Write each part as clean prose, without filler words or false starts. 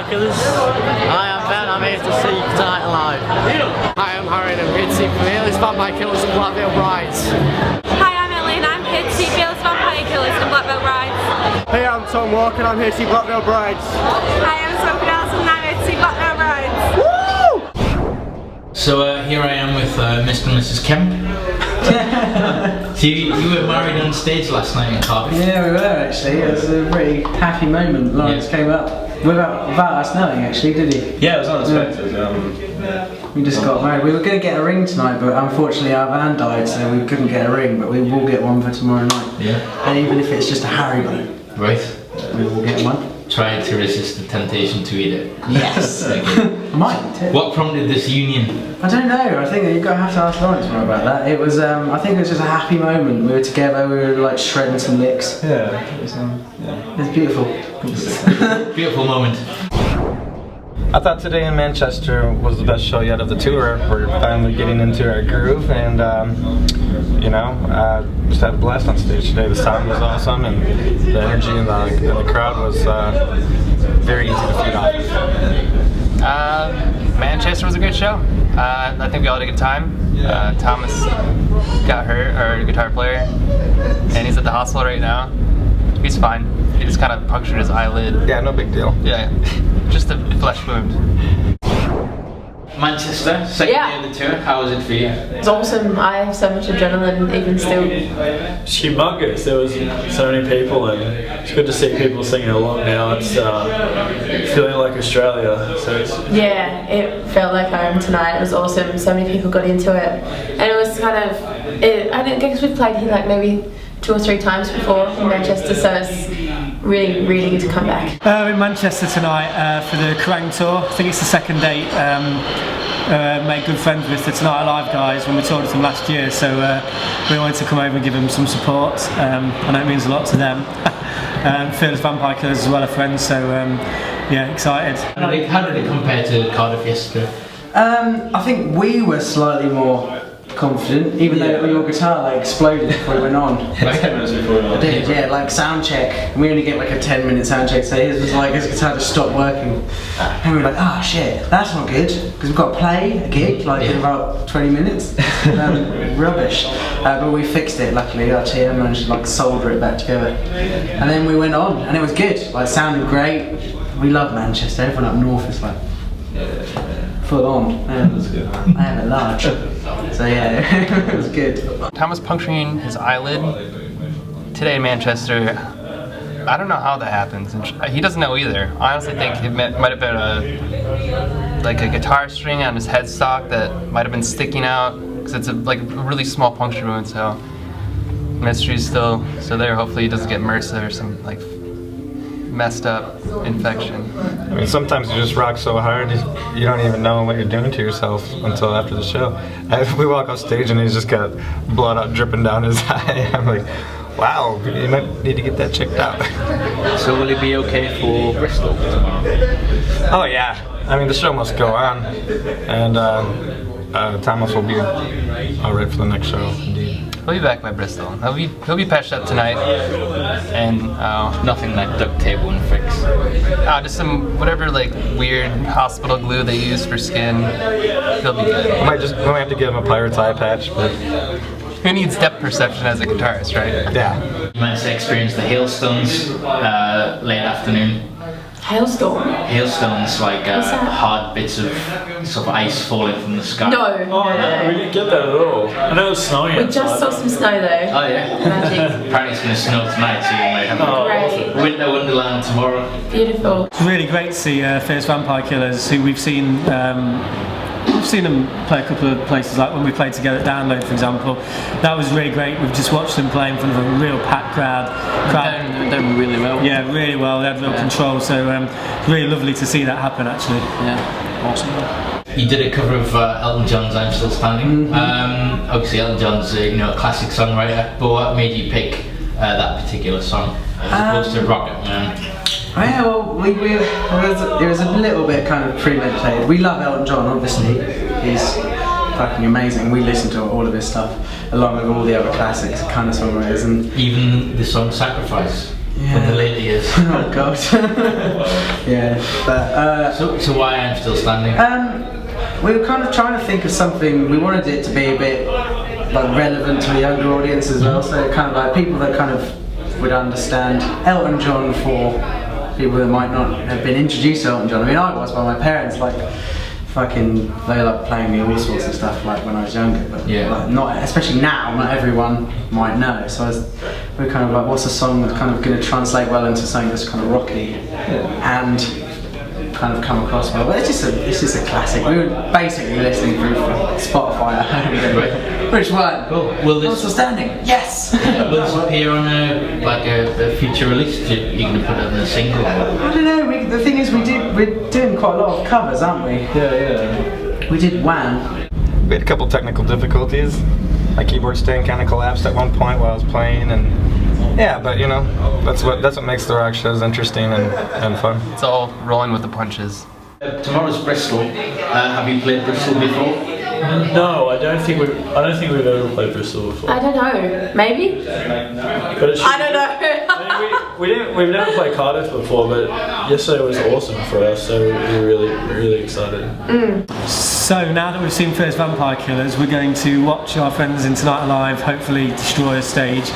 Vampire Killers. Hi, I'm Ben, I'm here to see you tonight live. Hi, I'm Harry and I'm here to see Fearless Vampire Killers and Blackveil Brides. Hi, I'm Ellen, I'm here to see Fearless Vampire Killers and Blackveil Brides. Hey, I'm Tom Walker and I'm here to see Blackveil Brides. Hi, I'm Sophie Nelson and I'm here to see Blackveil Brides. Woo! So here I am with Mr. and Mrs. Kemp. So you were married on stage last night in Cardiff? Yeah, we were actually. It was a pretty happy moment. Lawrence came up without us knowing, actually, did he? Yeah, it was unexpected. We just got married. We were going to get a ring tonight, but unfortunately our van died, so we couldn't get a ring. But we will get one for tomorrow night. Yeah. And even if it's just a Haribo, Right. we will get one. Trying to resist the temptation to eat it. Yes. Might too. What prompted this union? I don't know. I think you've got to have to ask Lawrence more about that. It was. I think it was just a happy moment. We were together. We were like shredding some licks. Yeah. It was beautiful. Beautiful moment. I thought today in Manchester was the best show yet of the tour. We're finally getting into our groove, and just had a blast on stage today. The sound was awesome, and the energy in the crowd was very easy to feed off. Manchester was a good show. I think we all had a good time. Thomas got hurt, our guitar player, and he's at the hospital right now. He's fine. He just kind of punctured his eyelid. Yeah, no big deal. Yeah, just a flesh wound. Manchester, second day of the tour. How was it for you? It's awesome. I have so much adrenaline even still. It's humongous. There was so many people, and it's good to see people singing along now. It's feeling like Australia. So it's It felt like home tonight. It was awesome. So many people got into it, and it was kind of. I don't guess we've played here like maybe 2 or 3 times before in Manchester, so it's really, really good to come back. We're in Manchester tonight for the Kerrang tour. I think it's the second date. Made good friends with the Tonight Alive guys when we toured with them last year, so we wanted to come over and give them some support. I know it means a lot to them. Fearless Vampire Killers as well are friends, so excited. How did it compare to Cardiff yesterday? I think we were slightly more confident, even though your guitar like exploded before we went on. 10 minutes before. It did, yeah, like sound check. We only get like a 10-minute sound check, so his was like his guitar just stopped working. And we were like, oh shit, that's not good, because we've got to play a gig like in about 20 minutes. Rubbish. But we fixed it, luckily. Our TM managed to like solder it back together. And then we went on, and it was good. Like, sounded great. We love Manchester. Everyone up north is like full on. That's good. I have a large. So yeah, it was good. Thomas puncturing his eyelid today in Manchester. I don't know how that happens. He doesn't know either. I honestly think it might have been a guitar string on his headstock that might have been sticking out, because it's a really small puncture wound. So mystery's still there. Hopefully he doesn't get MRSA or some messed up infection. I mean, sometimes you just rock so hard you don't even know what you're doing to yourself until after the show. We walk off stage and he's just got blood out dripping down his eye. I'm like, wow, you might need to get that checked out. So will he be okay for Bristol tomorrow? Oh yeah, I mean the show must go on, and Thomas will be alright for the next show, indeed. He'll be back by Bristol. He'll be patched up tonight, and Nothing like duct tape won't fix. just some whatever weird hospital glue they use for skin. He'll be good. We might have to give him a pirate's eye patch, but Who needs depth perception as a guitarist, right? yeah. You managed to experience the hailstones late afternoon. Hailstorm? Hailstones, like hard bits of sort of ice falling from the sky. No. we didn't get that at all. I know it was snowing. We just saw some snow though. Oh yeah. Magic. Apparently it's going to snow tonight, so you might have Great. winter wonderland tomorrow. Beautiful. It's really great to see Fearless Vampire Killers, who we've seen them play a couple of places, like when we played together at Download, for example. That was really great. We've just watched them play in front of a real packed crowd. Done really well. Yeah, really well. They had real control, so it's really lovely to see that happen, actually. Yeah, awesome. You did a cover of Elton John's "I'm Still Standing." Obviously, Elton John's a classic songwriter, but what made you pick that particular song as opposed to Rocket Man? Oh yeah, well, it was a little bit kind of premeditated. We love Elton John, obviously. He's fucking amazing. We listen to all of his stuff, along with all the other classics, kind of songwriters, and even the song "Sacrifice." from the later years. Oh god. Yeah, but so why I'm still standing? we were kind of trying to think of something. We wanted it to be a bit like relevant to a younger audience as well. So kind of like people that kind of would understand Elton John for people that might not have been introduced to Elton John. I mean, I was by my parents, like fucking they like playing me all sorts of stuff like when I was younger, but like, not especially now. Not everyone might know. So we're kind of like, what's a song that's kind of going to translate well into something that's kind of rocky and kind of come across well. But it's just a classic. We were basically listening through Spotify at home. Which one? Cool. Will this Still standing? Yes. will this appear on a future release? You're going to put it on a single? I don't know. The thing is, we're doing quite a lot of covers, aren't we? Yeah. We did Wham. We had a couple technical difficulties. My keyboard stand kind of collapsed at one point while I was playing, and yeah, but you know, that's what makes the rock shows interesting and fun. It's all rolling with the punches. Tomorrow's Bristol. Have you played Bristol before? No, I don't think we've ever played Bristol before. I don't know. Maybe? But it should I don't know. We've never played Cardiff before, but yesterday was awesome for us, so we're really excited. So now that we've seen first Vampire Killers, we're going to watch our friends in Tonight Alive hopefully destroy a stage.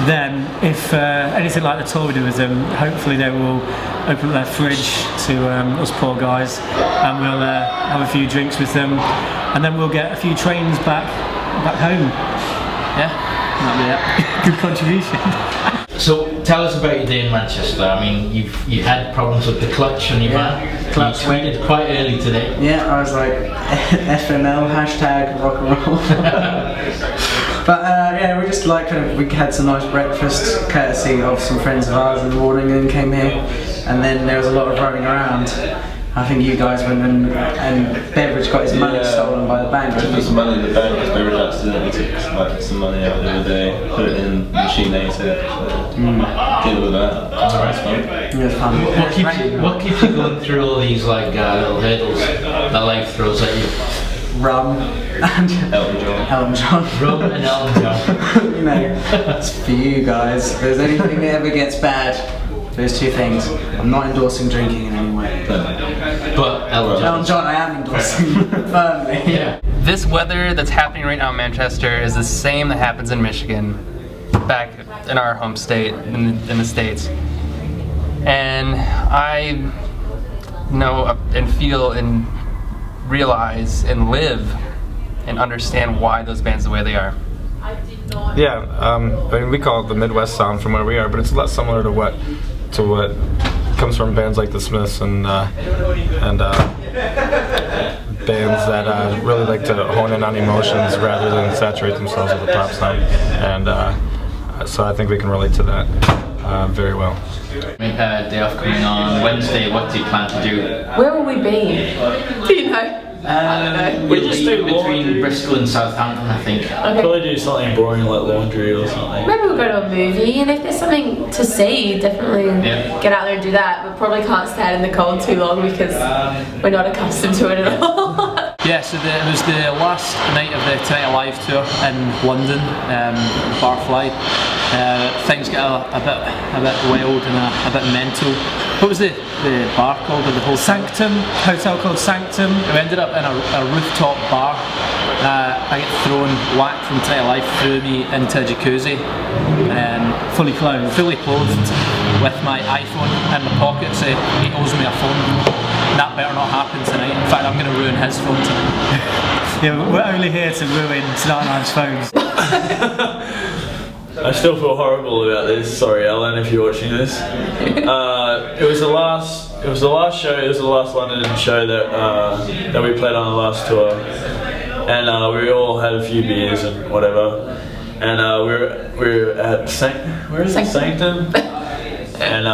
Then, if anything like the tour we do with them, hopefully they will open up their fridge to us poor guys, and we'll have a few drinks with them, and then we'll get a few trains back home. Yeah, that'll be it. Good contribution. So tell us about your day in Manchester. I mean, you had problems with the clutch on your van. Clutch you tweeted quite early today. Yeah, I was like, FML, hashtag rock and roll. But yeah, we just like we had some nice breakfast courtesy of some friends of ours in the morning and came here, and then there was a lot of running around. I think you guys went and Beveridge got his money stolen by the bank. I put some money in the bank because Beveridge accidentally took some money out the other day, put it in the machine later. Deal with that. That's fun. It was fun. What keeps you going through all these like little hurdles that life throws at you? Rum and Elton John. Rum and Elton John. You know, it's for you guys. If there's anything that ever gets bad, there's two things. I'm not endorsing drinking in any way. But Elton John I am endorsing firmly. Yeah. This weather that's happening right now in Manchester is the same that happens in Michigan, back in our home state, in the States. And I know and feel and realize and live and understand why those bands the way they are. Yeah, I mean, we call it the Midwest sound from where we are, but it's a lot similar to what comes from bands like the Smiths and bands that really like to hone in on emotions rather than saturate themselves with a pop sound. And so I think we can relate to that very well. Day off coming on Wednesday. What do you plan to do? Where will we be? Do you know? We'll just do between Bristol and Southampton, I think. Okay. Probably do something boring like laundry or something. Maybe we'll go to a movie, and if there's something to see, definitely get out there and do that. We probably can't stand in the cold too long because we're not accustomed to it at all. Yeah, so it was the last night of the Tonight Alive tour in London, Barfly. Things got a bit wild and a bit mental. What was the bar called? The whole Sanctum, hotel called Sanctum. We ended up in a rooftop bar. I get thrown whack from Tonight Alive threw me into a jacuzzi. Fully clothed. Fully clothed with my iPhone in my pocket, so he owes me a phone. That better not happen tonight. In fact, I'm going to ruin his phone tonight. Yeah, we're only here to ruin Tonight Alive's phones. I still feel horrible about this. Sorry, Alan, if you're watching this. It was the last show. It was the last London show that we played on the last tour, and we all had a few beers and whatever. And we were at Sanctum. And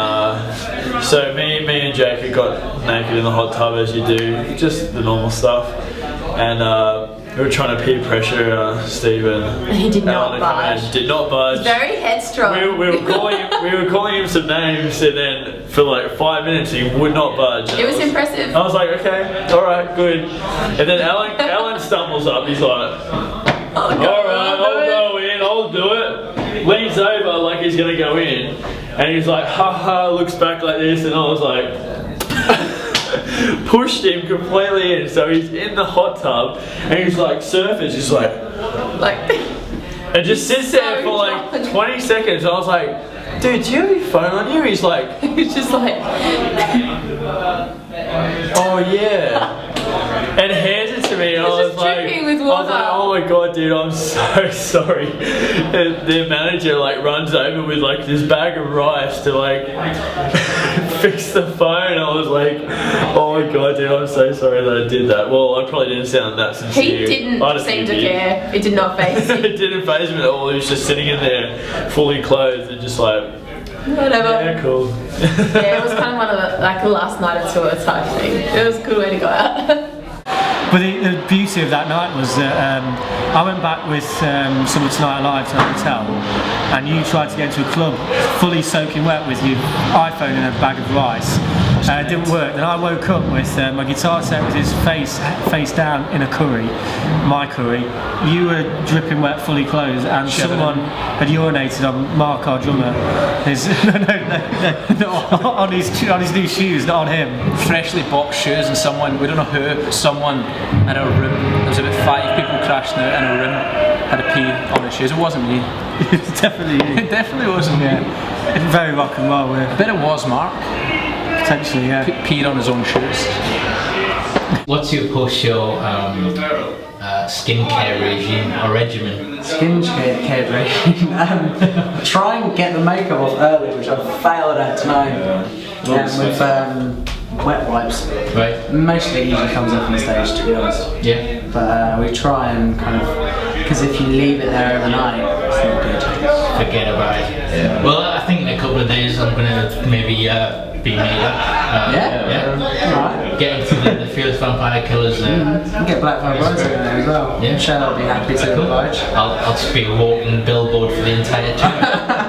so me and Jake got naked in the hot tub as you do, just the normal stuff. And we were trying to peer pressure Stephen. He did not budge. Did not budge. He's very headstrong. We were calling him some names, and then for like 5 minutes he would not budge. It was impressive. I was like, okay, all right, good. And then Alan stumbles up. He's like, all right, I'll go in. I'll do it. Leans over like he's gonna go in, and he's like, haha, looks back like this, and I was like, pushed him completely in. So he's in the hot tub, and he's like, surfers, just like, and just sits there for like 20 seconds. I was like, dude, do you have your phone on you? He's like, He's just like, oh yeah. And hands it to me, and I was like, oh my god, dude, I'm so sorry. And their manager like runs over with like this bag of rice to like fix the phone. I was like, oh my god, dude, I'm so sorry that I did that. Well, I probably didn't sound that sincere. he didn't seem to care. It did not faze him. It didn't faze him at all. He was just sitting in there, fully clothed, and just like, whatever. yeah, cool. Yeah, it was kind of one of the last night of tour type thing. It was a good way to go out. But the beauty of that night was that I went back with some of Tonight Alive to the hotel, and you tried to get into a club fully soaking wet with your iPhone and a bag of rice. It didn't work. Then I woke up with my guitar set with his face down in a curry, my curry. You were dripping wet, fully clothed, and someone had urinated on Mark, our drummer. On his new shoes, not on him. Freshly boxed shoes, and someone, we don't know who, someone in a room, there was about 5 people crashing out in a room, had a pee on their shoes. It wasn't me. It was definitely you. It definitely wasn't me. It's very rock and roll. I bet it was Mark. Potentially, yeah. Peed on his own shoes. What's your post-show skincare regime or regimen? Skincare regime. Try and get the makeup off early, which I failed at tonight. With wet wipes. Right. Mostly it usually comes up on stage, to be honest. Yeah. But we try and kind of, because if you leave it there overnight, it's not good. Forget about it. Yeah. Well, I think in a couple of days I'm gonna maybe be made up. Alright. Get into the Fearless Vampire Killers. Get Black Vampires in there as well. Yeah. I'm sure they'll be happy to oblige. I'll just be a walking billboard for the entire tour.